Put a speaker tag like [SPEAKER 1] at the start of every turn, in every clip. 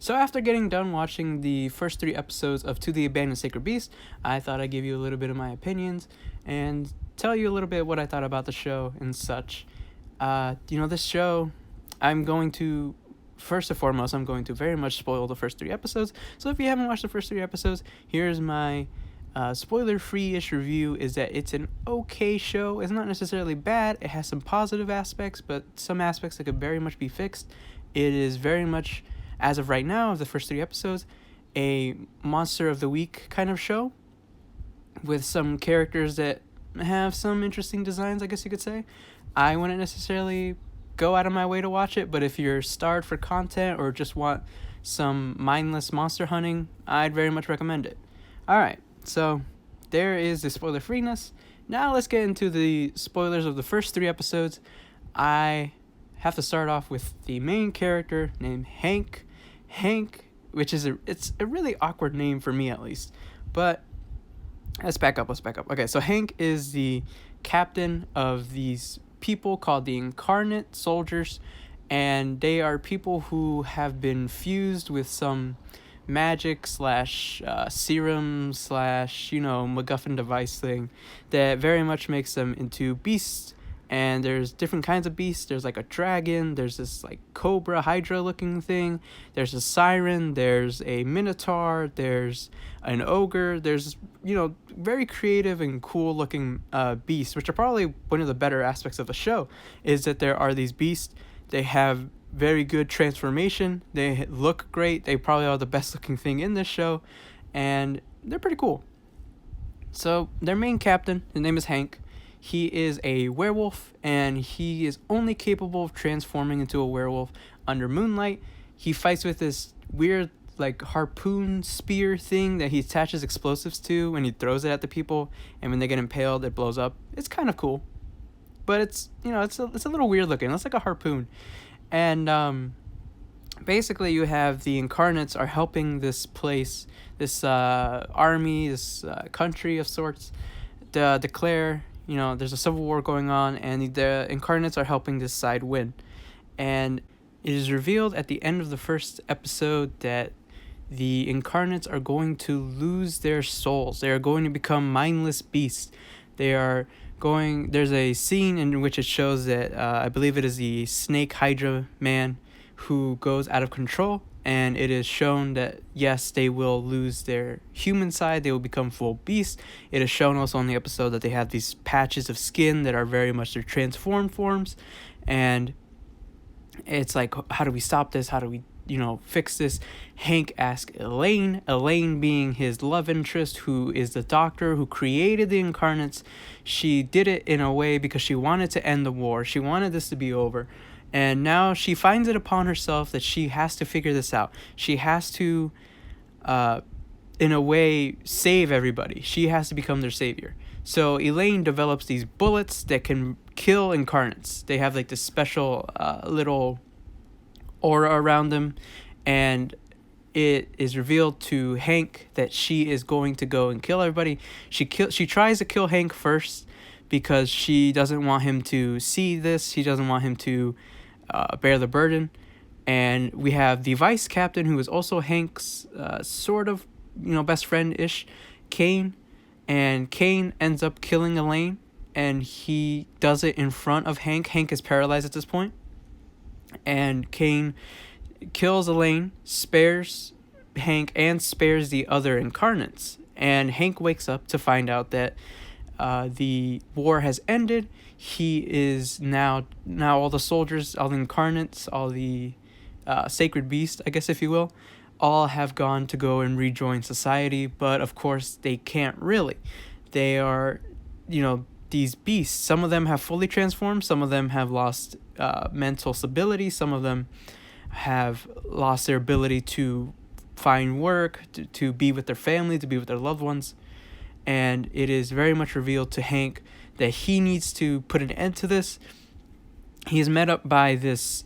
[SPEAKER 1] So after getting done watching the first 3 episodes of To the Abandoned Sacred Beast, I thought I'd give you a little bit of my opinions and tell you a little bit what I thought about the show and such. This show, first and foremost, I'm going to very much spoil the first 3 episodes. So if you haven't watched the first 3 episodes, here's my spoiler-free-ish review. Is that it's an okay show. It's not necessarily bad. It has some positive aspects, but some aspects that could very much be fixed. It is very much, as of right now, of the first 3 episodes, a monster of the week kind of show with some characters that have some interesting designs, I guess you could say. I wouldn't necessarily go out of my way to watch it, but if you're starved for content or just want some mindless monster hunting, I'd very much recommend it. Alright, so there is the spoiler freeness. Now let's get into the spoilers of the first 3 episodes. I have to start off with the main character named Hank. Hank, which is it's a really awkward name for me at least, but let's back up. Okay, so Hank is the captain of these people called the Incarnate Soldiers, and they are people who have been fused with some magic / serum / MacGuffin device thing that very much makes them into beasts. And there's different kinds of beasts. There's like a dragon, there's this like cobra, hydra looking thing, there's a siren, there's a minotaur, there's an ogre, there's very creative and cool looking beasts, which are probably one of the better aspects of the show, is that there are these beasts. They have very good transformation, they look great, they probably are the best looking thing in this show, and they're pretty cool. So their main captain, his name is Hank. He is a werewolf, and he is only capable of transforming into a werewolf under moonlight. He fights with this weird, harpoon spear thing that he attaches explosives to, and he throws it at the people, and when they get impaled, it blows up. It's kind of cool, but it's a little weird looking. It's like a harpoon, and basically you have the Incarnates are helping this place, this army, this country of sorts, declare. There's a civil war going on, and the Incarnates are helping this side win. And it is revealed at the end of the first episode that the Incarnates are going to lose their souls. They are going to become mindless beasts. There's a scene in which it shows that, I believe it is the Snake Hydra man who goes out of control. And it is shown that, yes, they will lose their human side. They will become full beasts. It is shown also on the episode that they have these patches of skin that are very much their transformed forms. And it's like, how do we stop this? How do we, fix this? Hank asks Elaine being his love interest, who is the doctor who created the Incarnates. She did it in a way because she wanted to end the war. She wanted this to be over. And now she finds it upon herself that she has to figure this out. She has to, in a way, save everybody. She has to become their savior. So Elaine develops these bullets that can kill Incarnates. They have this special little aura around them. And it is revealed to Hank that she is going to go and kill everybody. She tries to kill Hank first because she doesn't want him to see this. She doesn't want him to bear the burden. And we have the vice captain, who is also Hank's sort of best friend-ish, Kane. And Kane ends up killing Elaine, and he does it in front of Hank. Hank is paralyzed at this point, and Kane kills Elaine, spares Hank, and spares the other Incarnates. And Hank wakes up to find out that the war has ended. He is now all the soldiers, all the Incarnates, all the sacred beasts, I guess if you will, all have gone to go and rejoin society. But of course they can't really. They are, these beasts. Some of them have fully transformed. Some of them have lost mental stability. Some of them have lost their ability to find work, to be with their family, to be with their loved ones. And it is very much revealed to Hank that he needs to put an end to this. He is met up by this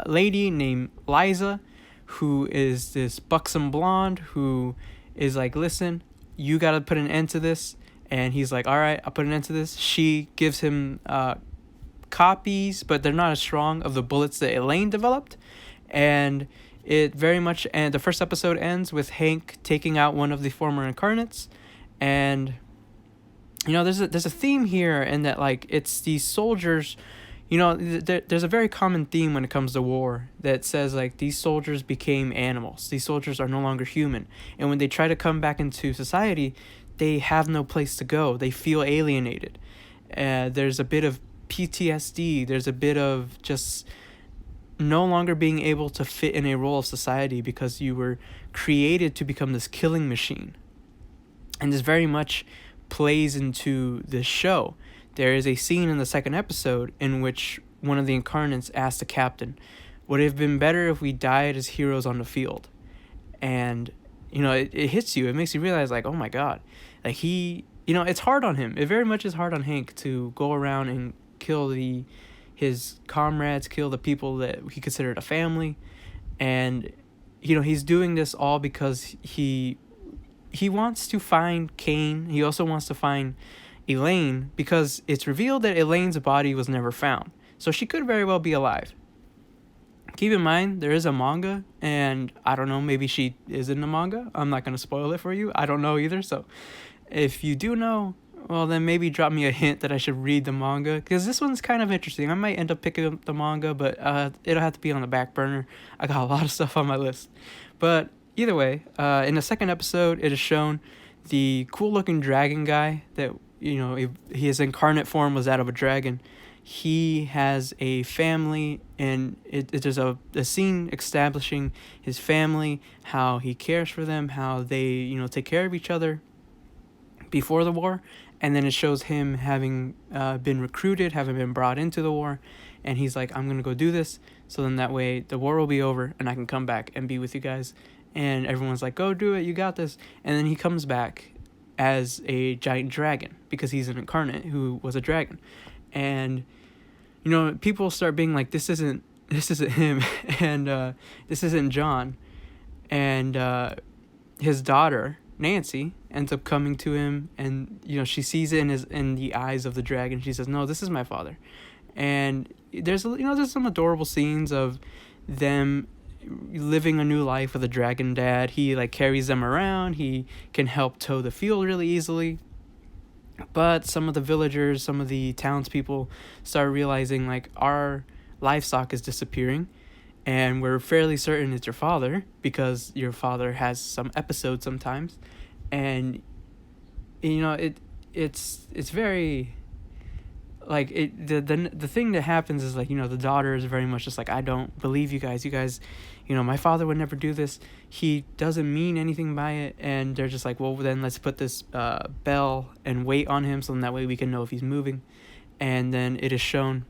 [SPEAKER 1] lady named Liza, who is this buxom blonde who is like, listen, you got to put an end to this. And he's like, all right, I'll put an end to this. She gives him copies, but they're not as strong, of the bullets that Elaine developed. And It very much, and the first episode ends with Hank taking out one of the former incarnates, and there's a theme here in that, like, it's these soldiers. There's a very common theme when it comes to war that says, like, these soldiers became animals. These soldiers are no longer human, and when they try to come back into society, they have no place to go. They feel alienated. There's a bit of PTSD. There's a bit of just no longer being able to fit in a role of society because you were created to become this killing machine. And this very much plays into this show. There is a scene in the second episode in which one of the incarnates asks the captain, would it have been better if we died as heroes on the field? And, it hits you. It makes you realize, like, oh my God. Like, it's hard on him. It very much is hard on Hank to go around and kill his comrades, kill the people that he considered a family. And, he's doing this all because he wants to find Kane. He also wants to find Elaine, because it's revealed that Elaine's body was never found. So she could very well be alive. Keep in mind, there is a manga, and I don't know, maybe she is in the manga. I'm not going to spoil it for you. I don't know either. So if you do know, well, then maybe drop me a hint that I should read the manga, because this one's kind of interesting. I might end up picking up the manga, but it'll have to be on the back burner. I got a lot of stuff on my list. But either way, in the second episode, it is shown the cool-looking dragon guy that, his incarnate form was that of a dragon. He has a family, and there's a scene establishing his family, how he cares for them, how they, take care of each other before the war. And then it shows him having been recruited, having been brought into the war. And he's like, I'm going to go do this. So then that way the war will be over and I can come back and be with you guys. And everyone's like, go do it. You got this. And then he comes back as a giant dragon because he's an incarnate who was a dragon. And, people start being like, this isn't him. And this isn't John. And his daughter, Nancy, ends up coming to him, and she sees it in the eyes of the dragon. She says, no, this is my father. And there's some adorable scenes of them living a new life with a dragon dad. He like carries them around. He can help tow the field really easily. But some of the villagers, some of the townspeople start realizing, like, our livestock is disappearing, and we're fairly certain it's your father because your father has some episodes sometimes. And it's very, like, the thing that happens is, like, the daughter is very much just like, I don't believe you guys, my father would never do this, he doesn't mean anything by it. And they're just like, well, then let's put this bell and wait on him, so then that way we can know if he's moving. And then it is shown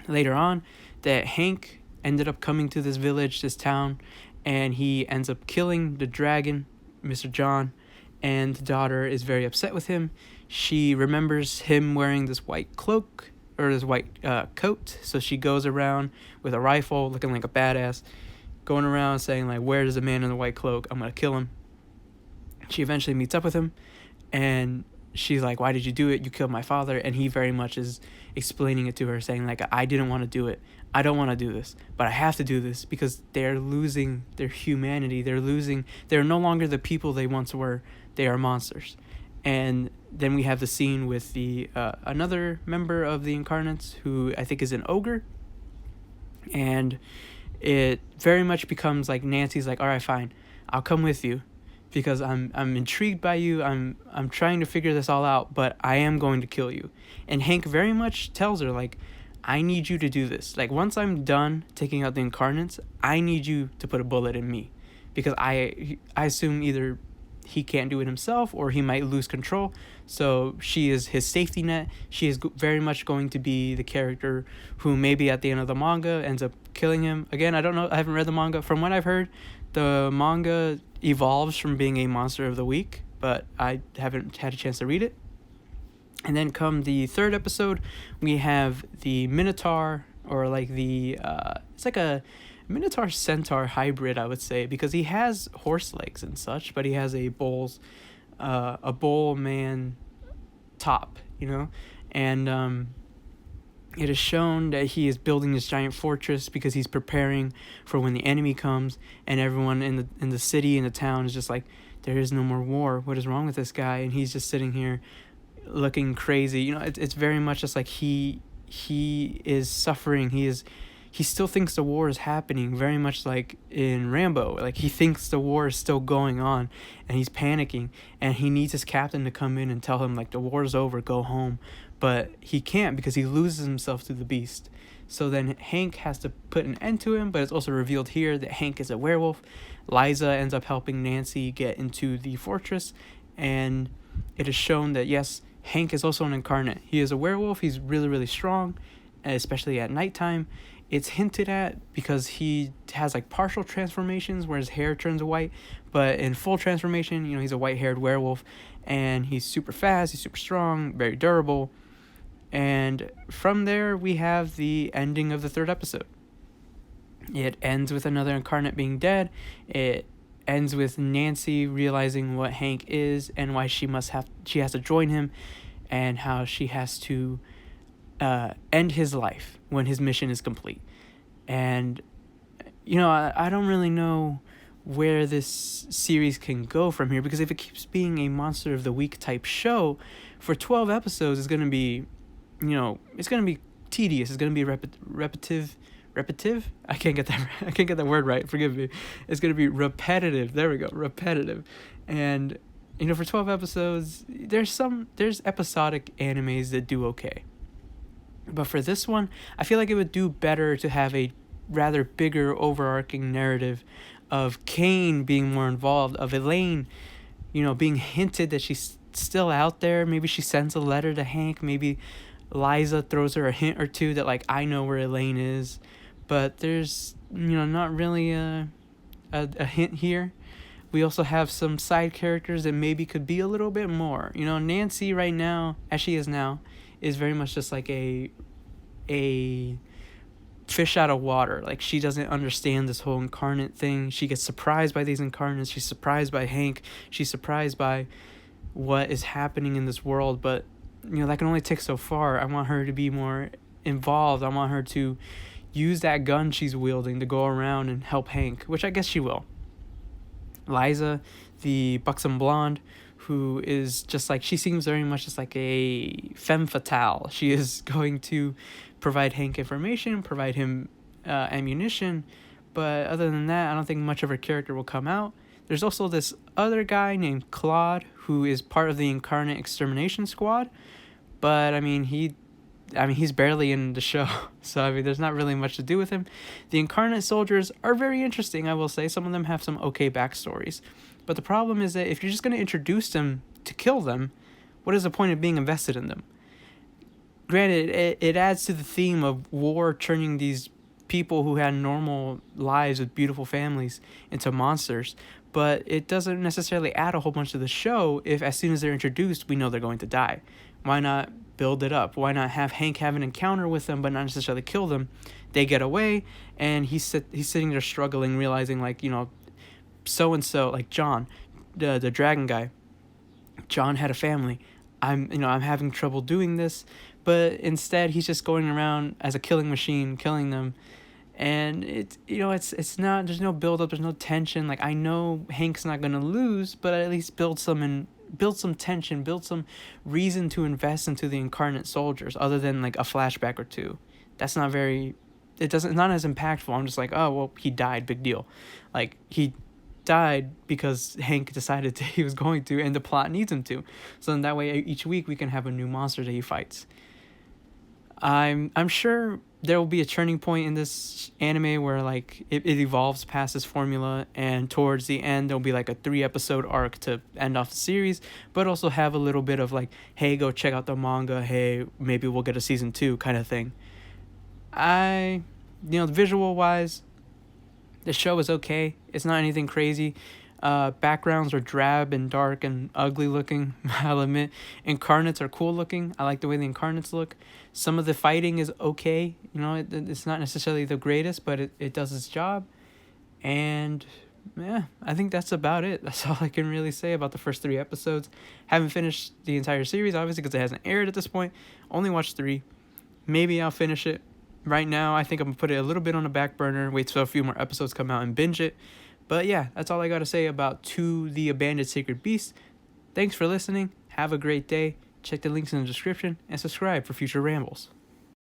[SPEAKER 1] later on that Hank ended up coming to this village, this town, and he ends up killing the dragon, Mr. John. And the daughter is very upset with him. She remembers him wearing this white cloak, or this white coat. So she goes around with a rifle, looking like a badass, going around saying, like, where is the man in the white cloak? I'm going to kill him. She eventually meets up with him, and she's like, why did you do it? You killed my father. And he very much is explaining it to her, saying, like, I didn't want to do it. I don't want to do this, but I have to do this because they're losing their humanity. They're no longer the people they once were. They are monsters. And then we have the scene with the another member of the Incarnates, who I think is an ogre. And it very much becomes like Nancy's like, all right, fine, I'll come with you because I'm intrigued by you. I'm trying to figure this all out, but I am going to kill you. And Hank very much tells her, like, I need you to do this. Like, once I'm done taking out the Incarnates, I need you to put a bullet in me, because I assume either he can't do it himself or he might lose control. So she is his safety net. She is very much going to be the character who maybe at the end of the manga ends up killing him. Again, I don't know. I haven't read the manga. From what I've heard, the manga evolves from being a monster of the week, but I haven't had a chance to read it. And then come the third episode, we have the Minotaur, or like the it's like a Minotaur Centaur hybrid, I would say, because he has horse legs and such, but he has a bull man top, and It is shown that he is building this giant fortress because he's preparing for when the enemy comes, and everyone in the city and the town is just like, there is no more war. What is wrong with this guy? And he's just sitting here looking crazy. It's very much just like he is suffering. He still thinks the war is happening, very much like in Rambo. Like, he thinks the war is still going on, and he's panicking, and he needs his captain to come in and tell him, like, the war's over, go home. But he can't because he loses himself to the beast. So then Hank has to put an end to him, but it's also revealed here that Hank is a werewolf. Liza ends up helping Nancy get into the fortress, and it is shown that, yes, Hank is also an incarnate. He is a werewolf. He's really, really strong, especially at nighttime. It's hinted at because he has like partial transformations where his hair turns white, but in full transformation, he's a white-haired werewolf, and he's super fast, he's super strong, very durable. And from there, we have the ending of the third episode. It ends with another incarnate being dead. It ends with Nancy realizing what Hank is and why she has to join him, and how she has to end his life when his mission is complete. And I don't really know where this series can go from here, because if it keeps being a monster of the week type show for 12 episodes, it's going to be it's going to be tedious. It's going to be repetitive. I can't get that word right. Forgive me. It's going to be repetitive. There we go. Repetitive. And for 12 episodes, there's episodic animes that do okay. But for this one, I feel like it would do better to have a rather bigger overarching narrative of Kane being more involved, of Elaine, being hinted that she's still out there. Maybe she sends a letter to Hank. Maybe Liza throws her a hint or two that, like, I know where Elaine is. But there's, not really a hint here. We also have some side characters that maybe could be a little bit more. Nancy right now, as she is now, is very much just like a fish out of water. Like, she doesn't understand this whole incarnate thing. She gets surprised by these incarnates. She's surprised by Hank. She's surprised by what is happening in this world. But that can only take so far. I want her to be more involved. I want her to use that gun she's wielding to go around and help Hank, which I guess she will. Liza, the buxom blonde, who is just like, she seems very much just like a femme fatale. She is going to provide Hank information, provide him ammunition, but other than that, I don't think much of her character will come out. There's also this other guy named Claude, who is part of the Incarnate Extermination Squad, but he's barely in the show, so there's not really much to do with him. The Incarnate soldiers are very interesting, I will say. Some of them have some okay backstories, but the problem is that if you're just going to introduce them to kill them, what is the point of being invested in them? Granted, it adds to the theme of war turning these people who had normal lives with beautiful families into monsters, but it doesn't necessarily add a whole bunch to the show if as soon as they're introduced, we know they're going to die. Why not build it up? Why not have Hank have an encounter with them, but not necessarily kill them? They get away, and he's sitting there struggling, realizing, like, so-and-so, like John, the dragon guy, John had a family. I'm having trouble doing this, but instead he's just going around as a killing machine, killing them. And it's not, there's no build up, there's no tension. Like, I know Hank's not going to lose, but at least build some tension, build some reason to invest into the Incarnate soldiers, other than like a flashback or two. That's not not as impactful. I'm just like, oh, well, he died, big deal. Like, he died because Hank decided he was going to, and the plot needs him to. So then that way, each week we can have a new monster that he fights. I'm sure there will be a turning point in this anime where, like, it evolves past this formula, and towards the end there'll be like a 3-episode arc to end off the series, but also have a little bit of like, hey, go check out the manga, hey, maybe we'll get a season 2 kind of thing. Visual wise, the show is okay. It's not anything crazy. Backgrounds are drab and dark and ugly looking, I'll admit. Incarnates are cool looking. I like the way the Incarnates look. Some of the fighting is okay. It's not necessarily the greatest, but it does its job. And yeah, I think that's about it. That's all I can really say about the first 3 episodes. Haven't finished the entire series, obviously, because it hasn't aired at this point. Only watched 3. Maybe I'll finish it. Right now, I think I'm going to put it a little bit on the back burner, wait till a few more episodes come out and binge it. But yeah, that's all I got to say about To the Abandoned Sacred Beast. Thanks for listening. Have a great day. Check the links in the description and subscribe for future rambles.